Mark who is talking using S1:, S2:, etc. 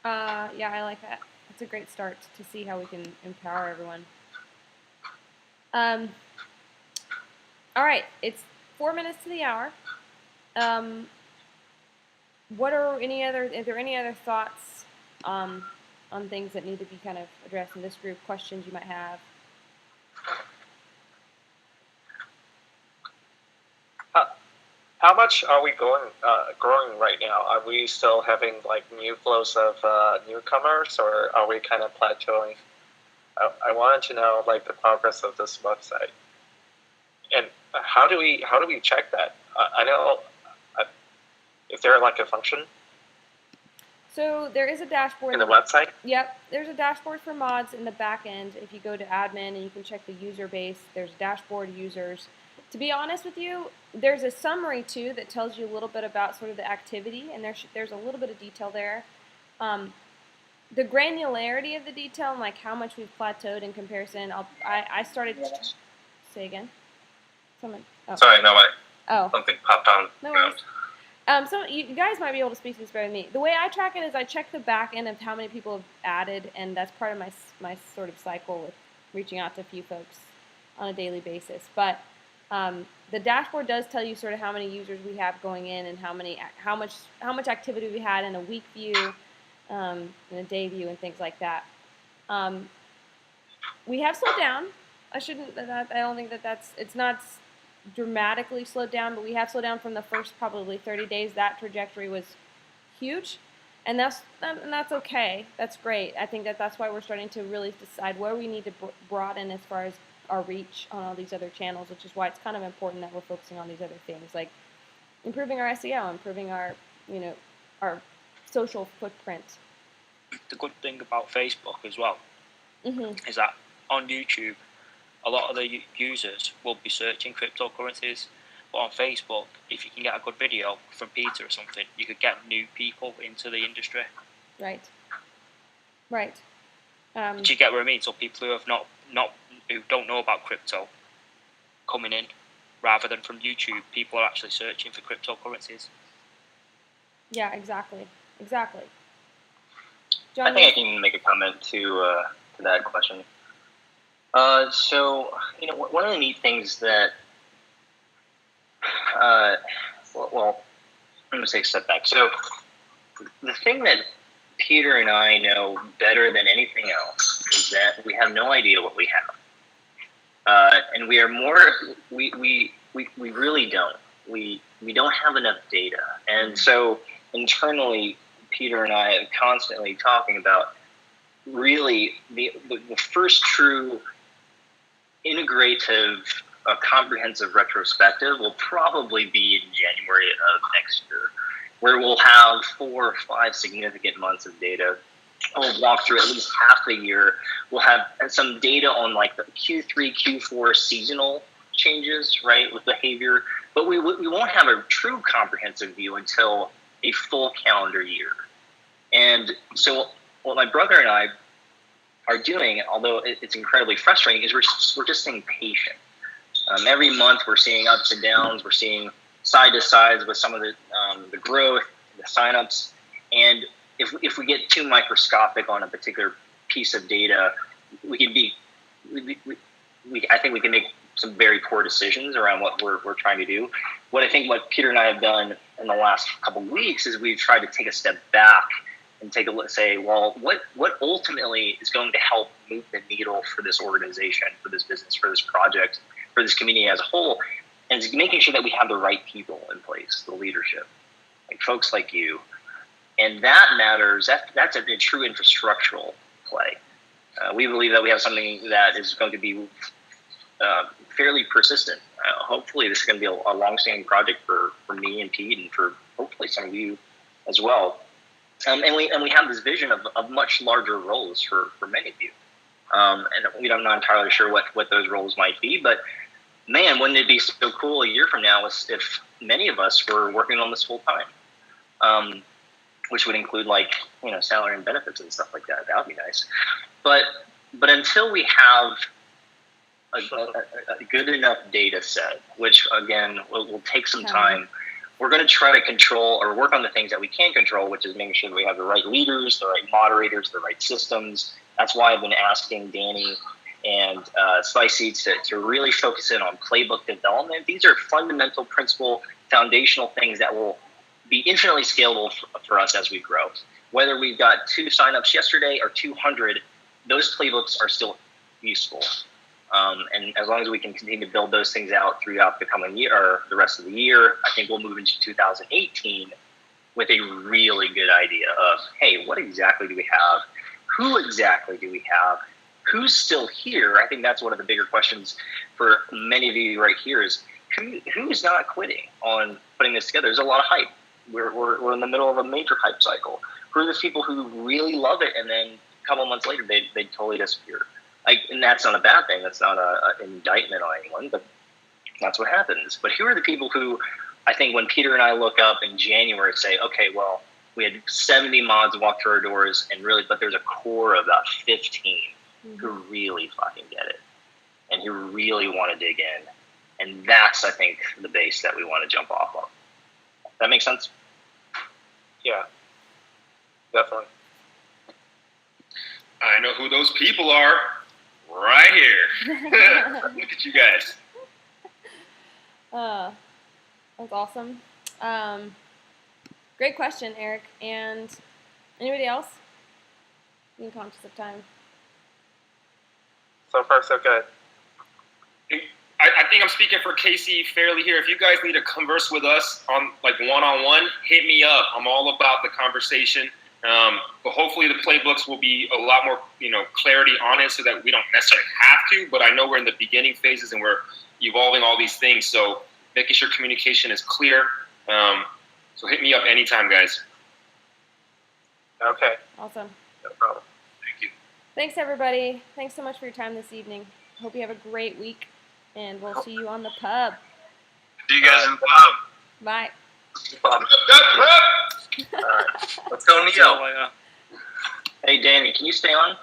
S1: Yeah, I like that. It's a great start to see how we can empower everyone. All right, it's 4 minutes to the hour. What are there any other thoughts on things that need to be kind of addressed in this group? Questions you might have?
S2: How much are we growing right now? Are we still having like new flows of newcomers, or are we kind of plateauing? I wanted to know like the progress of this website, and how do we check that? I know is there like a function
S1: So there is a dashboard
S2: in the website?
S1: Yep, there's a dashboard for mods in the back end. If you go to admin and you can check the user base, there's dashboard users. To be honest with you, there's a summary too that tells you a little bit about sort of the activity, and there's a little bit of detail there. The granularity of the detail and like how much we've plateaued in comparison, I started. Say again. Someone.
S2: Oh. Sorry, no, something popped on.
S1: No worries. So you guys might be able to speak to this better than me. The way I track it is I check the back end of how many people have added, and that's part of my sort of cycle with reaching out to a few folks on a daily basis. But the dashboard does tell you sort of how many users we have going in and how much activity we had in a week view, in a day view, and things like that. We have slowed down. I don't think it's not dramatically slowed down, but we have slowed down from the first probably 30 days. That trajectory was huge, and that's okay. That's great. I think that's why we're starting to really decide where we need to broaden as far as our reach on all these other channels, which is why it's kind of important that we're focusing on these other things, like improving our SEO, improving our social footprint.
S3: The good thing about Facebook as well is that on YouTube, a lot of the users will be searching cryptocurrencies, but on Facebook, if you can get a good video from Peter or something, you could get new people into the industry.
S1: Right.
S3: Do you get what I mean? So people who have who don't know about crypto coming in, rather than from YouTube, people are actually searching for cryptocurrencies.
S1: Yeah, exactly.
S4: John, I think I can make a comment to that question. So, one of the neat things that, well, I'm going to take a step back. So, the thing that Peter and I know better than anything else is that we have no idea what we have. And we are we really don't. We don't have enough data. And so, internally, Peter and I are constantly talking about really the first true integrative, comprehensive retrospective will probably be in January of next year, where we'll have 4 or 5 significant months of data. We'll walk through at least half the year. We'll have some data on like the Q3, Q4 seasonal changes, right, with behavior, but we won't have a true comprehensive view until a full calendar year. And so what my brother and I are doing, although it's incredibly frustrating, is we're just staying patient. Every month we're seeing ups and downs. We're seeing side to sides with some of the growth, the signups, and if we get too microscopic on a particular piece of data, I think we can make some very poor decisions around what we're trying to do. What Peter and I have done in the last couple of weeks is we've tried to take a step back and take a look, say, well, what ultimately is going to help move the needle for this organization, for this business, for this project, for this community as a whole, and it's making sure that we have the right people in place, the leadership, like folks like you, and that matters. That's a true infrastructural play. We believe that we have something that is going to be fairly persistent. Hopefully, this is going to be a long-standing project for me and Pete, and for hopefully some of you as well. And we have this vision of much larger roles for many of you. And I'm not entirely sure what those roles might be, but man, wouldn't it be so cool a year from now if many of us were working on this full time, which would include salary and benefits and stuff like that. That would be nice. But until we have a good enough data set, which again will take some time, we're going to try to control or work on the things that we can control, which is making sure that we have the right leaders, the right moderators, the right systems. That's why I've been asking Danny and Spicy to really focus in on playbook development. These are fundamental, principal, foundational things that will be infinitely scalable for us as we grow. Whether we've got 2 signups yesterday or 200, those playbooks are still useful. And as long as we can continue to build those things out throughout the coming year or the rest of the year, I think we'll move into 2018 with a really good idea of, hey, what exactly do we have? Who exactly do we have? Who's still here? I think that's one of the bigger questions for many of you right here is who's not quitting on putting this together? There's a lot of hype. We're in the middle of a major hype cycle. Who are the people who really love it and then a couple months later they totally disappear? And that's not a bad thing. That's not an indictment on anyone, but that's what happens. But who are the people who I think when Peter and I look up in January say, okay, well, we had 70 mods walk through our doors but there's a core of about 15 who really fucking get it and who really want to dig in. And that's, I think, the base that we want to jump off of. That makes sense?
S2: Yeah, definitely.
S5: I know who those people are right here. Look at you guys.
S1: That's awesome. Great question, Eric. And anybody else? Being conscious of time.
S2: So far, so good.
S5: I think I'm speaking for Casey fairly here. If you guys need to converse with us on like one-on-one, hit me up. I'm all about the conversation. But hopefully the playbooks will be a lot more, clarity on it so that we don't necessarily have to. But I know we're in the beginning phases and we're evolving all these things. So making sure communication is clear. So hit me up anytime, guys.
S2: Okay.
S1: Awesome.
S2: No problem.
S5: Thank you.
S1: Thanks, everybody. Thanks so much for your time this evening. Hope you have a great week, and we'll see you on the pub.
S5: See you guys in the pub.
S1: Bye.
S2: All right. Let's go, Neo.
S4: Hey, Danny, can you stay on?